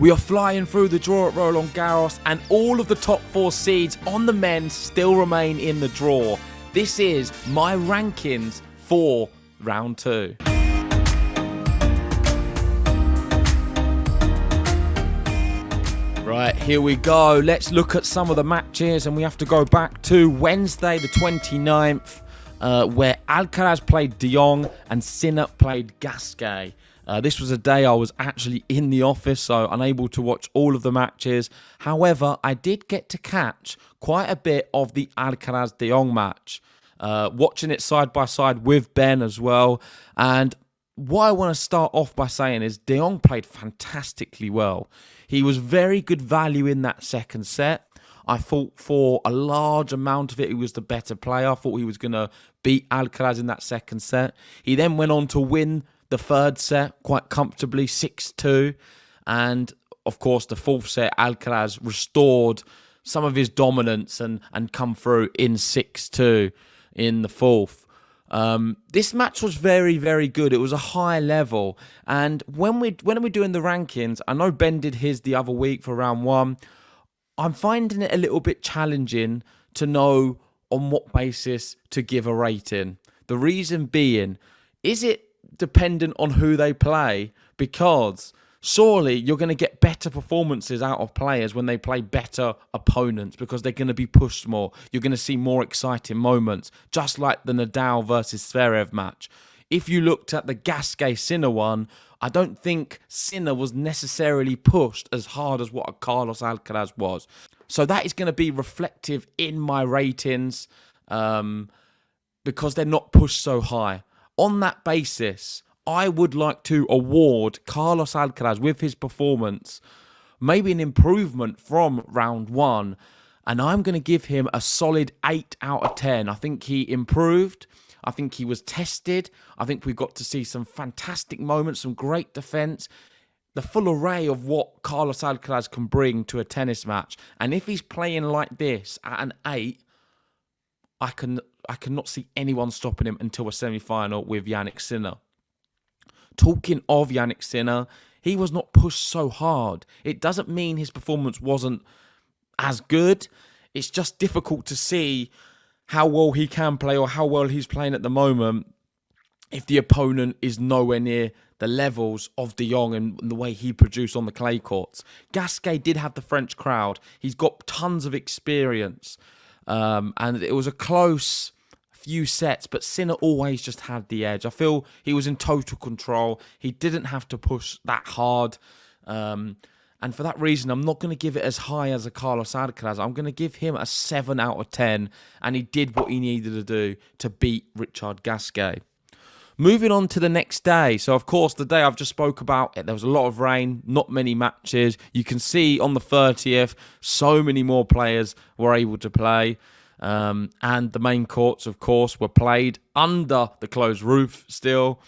We are flying through the draw at Roland Garros, and all of the top 4 seeds on the men still remain in the draw. This is my rankings for round 2. Right, here we go. Let's look at some of the matches, and we have to go back to Wednesday the 29th, where Alcaraz played De Jong and Sinner played Gasquet. This was a day I was actually in the office, so unable to watch all of the matches. However, I did get to catch quite a bit of the Alcaraz-De Jong match, watching it side by side with Ben as well. And what I want to start off by saying is De Jong played fantastically well. He was very good value in that second set. I thought for a large amount of it, he was the better player. I thought he was going to beat Alcaraz in that second set. He then went on to win the third set quite comfortably, 6-2. And, of course, the fourth set, Alcaraz restored some of his dominance and come through in 6-2 in the fourth. This match was very, very good. It was a high level. And when we're doing the rankings, I know Ben did his the other week for round 1. I'm finding it a little bit challenging to know on what basis to give a rating. The reason being, is it dependent on who they play? Because surely you're going to get better performances out of players when they play better opponents, because they're going to be pushed more. You're going to see more exciting moments, just like the Nadal versus Zverev match. If you looked at the Gasquet-Sinner one, I don't think Sinner was necessarily pushed as hard as what a Carlos Alcaraz was. So that is going to be reflective in my ratings, because they're not pushed so high. On that basis, I would like to award Carlos Alcaraz, with his performance, maybe an improvement from round 1. And I'm going to give him a solid 8 out of 10. I think he improved. I think he was tested. I think we got to see some fantastic moments, some great defence, the full array of what Carlos Alcaraz can bring to a tennis match. And if he's playing like this at an 8, I cannot see anyone stopping him until a semi-final with Jannik Sinner. Talking of Jannik Sinner, he was not pushed so hard. It doesn't mean his performance wasn't as good. It's just difficult to see how well he can play, or how well he's playing at the moment, if the opponent is nowhere near the levels of De Jong and the way he produced on the clay courts. Gasquet did have the French crowd. He's got tons of experience. And it was a close few sets, but Sinner always just had the edge. I feel he was in total control. He didn't have to push that hard. And for that reason, I'm not going to give it as high as a Carlos Alcaraz. I'm going to give him a 7 out of 10. And he did what he needed to do to beat Richard Gasquet. Moving on to the next day. So, of course, the day I've just spoke about, there was a lot of rain, not many matches. You can see on the 30th, so many more players were able to play. And the main courts, of course, were played under the closed roof still.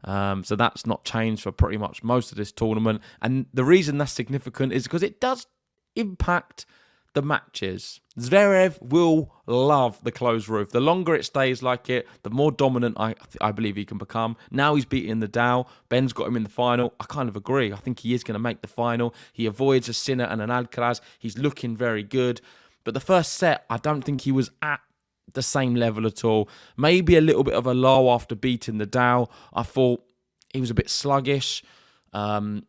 So that's not changed for pretty much most of this tournament. And the reason that's significant is because it does impact the matches. Zverev will love the closed roof. The longer it stays like it, the more dominant I believe he can become. Now he's beating Nadal. Ben's got him in the final. I kind of agree. I think he is going to make the final. He avoids a Sinner and an Alcaraz. He's looking very good. But the first set, I don't think he was at the same level at all. Maybe a little bit of a low after beating Nadal. I thought he was a bit sluggish. And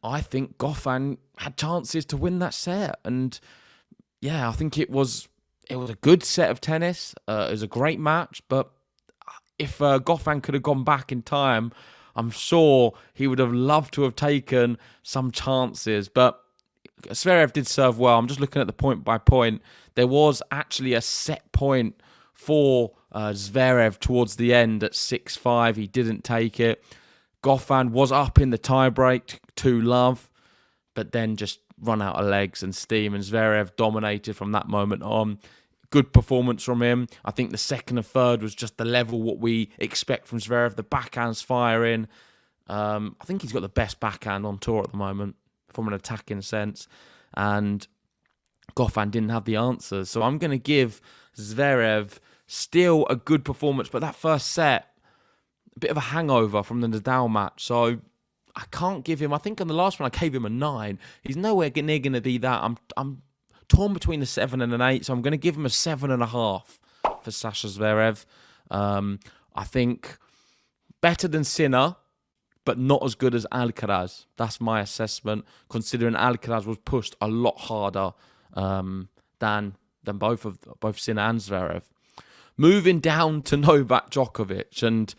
I think Goffin had chances to win that set. And yeah, I think it was a good set of tennis. It was a great match, but if Goffin could have gone back in time, I'm sure he would have loved to have taken some chances. But Zverev did serve well. I'm just looking at the point by point. There was actually a set point for Zverev towards the end at 6-5. He didn't take it. Goffin was up in the tiebreak 2-love, but then just run out of legs and steam, and Zverev dominated from that moment on. Good performance from him. I think the second and third was just the level what we expect from Zverev. The backhand's firing. I think he's got the best backhand on tour at the moment from an attacking sense, and Goffin didn't have the answers. So I'm going to give Zverev still a good performance, but that first set, a bit of a hangover from the Nadal match. So I can't give him. I think on the last one I gave him a 9. He's nowhere near going to be that. I'm torn between a 7 and an 8, so I'm going to give him a 7.5 for Sasha Zverev. I think better than Sinner, but not as good as Alcaraz. That's my assessment, considering Alcaraz was pushed a lot harder than both Sinner and Zverev. Moving down to Novak Djokovic, and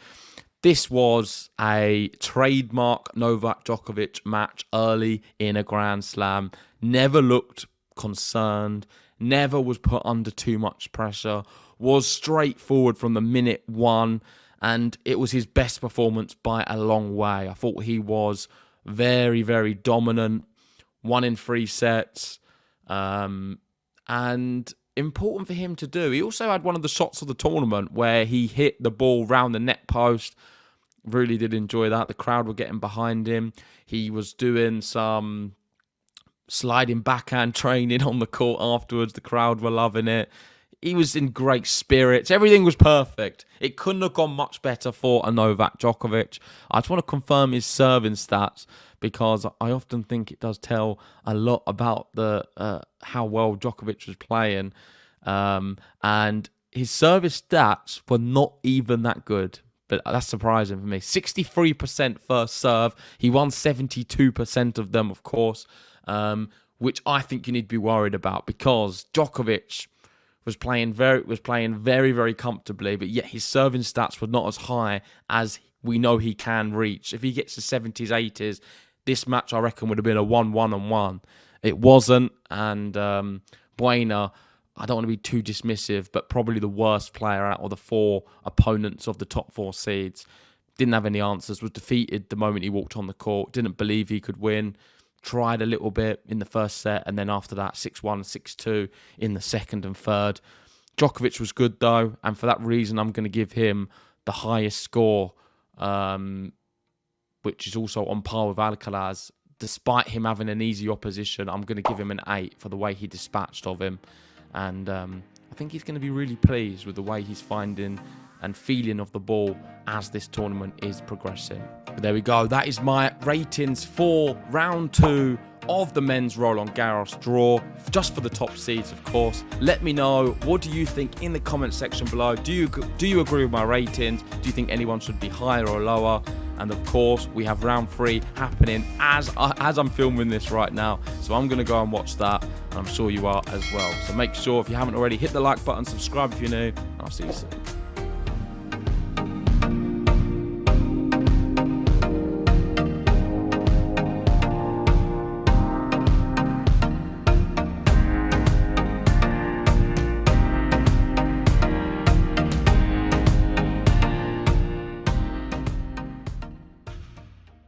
this was a trademark Novak Djokovic match early in a Grand Slam. Never looked concerned, never was put under too much pressure, was straightforward from the minute one, and it was his best performance by a long way. I thought he was very, very dominant, won in 3 sets, and important for him to do. He also had one of the shots of the tournament where he hit the ball round the net post. Really did enjoy that. The crowd were getting behind him. He was doing some sliding backhand training on the court afterwards. The crowd were loving it. He was in great spirits. Everything was perfect. It couldn't have gone much better for a Novak Djokovic. I just want to confirm his serving stats, because I often think it does tell a lot about the how well Djokovic was playing. And his service stats were not even that good. But that's surprising for me. 63% first serve. He won 72% of them, of course, which I think you need to be worried about, because Djokovic was playing very, very comfortably, but yet his serving stats were not as high as we know he can reach. If he gets to 70s, 80s, this match, I reckon, would have been a 1-1-1. It wasn't, and Buena, I don't want to be too dismissive, but probably the worst player out of the 4 opponents of the top 4 seeds. Didn't have any answers, was defeated the moment he walked on the court, didn't believe he could win, tried a little bit in the first set, and then after that, 6-1, 6-2 in the second and third. Djokovic was good, though, and for that reason, I'm going to give him the highest score, which is also on par with Alcaraz. Despite him having an easy opposition, I'm going to give him an 8 for the way he dispatched of him. And I think he's going to be really pleased with the way he's finding and feeling of the ball as this tournament is progressing. But there we go. That is my ratings for round 2 of the men's Roland Garros draw, just for the top seeds, of course. Let me know, what do you think in the comment section below? Do you agree with my ratings? Do you think anyone should be higher or lower? And of course, we have round 3 happening as I'm filming this right now. So I'm going to go and watch that, and I'm sure you are as well. So make sure, if you haven't already, hit the like button, subscribe if you're new, and I'll see you soon.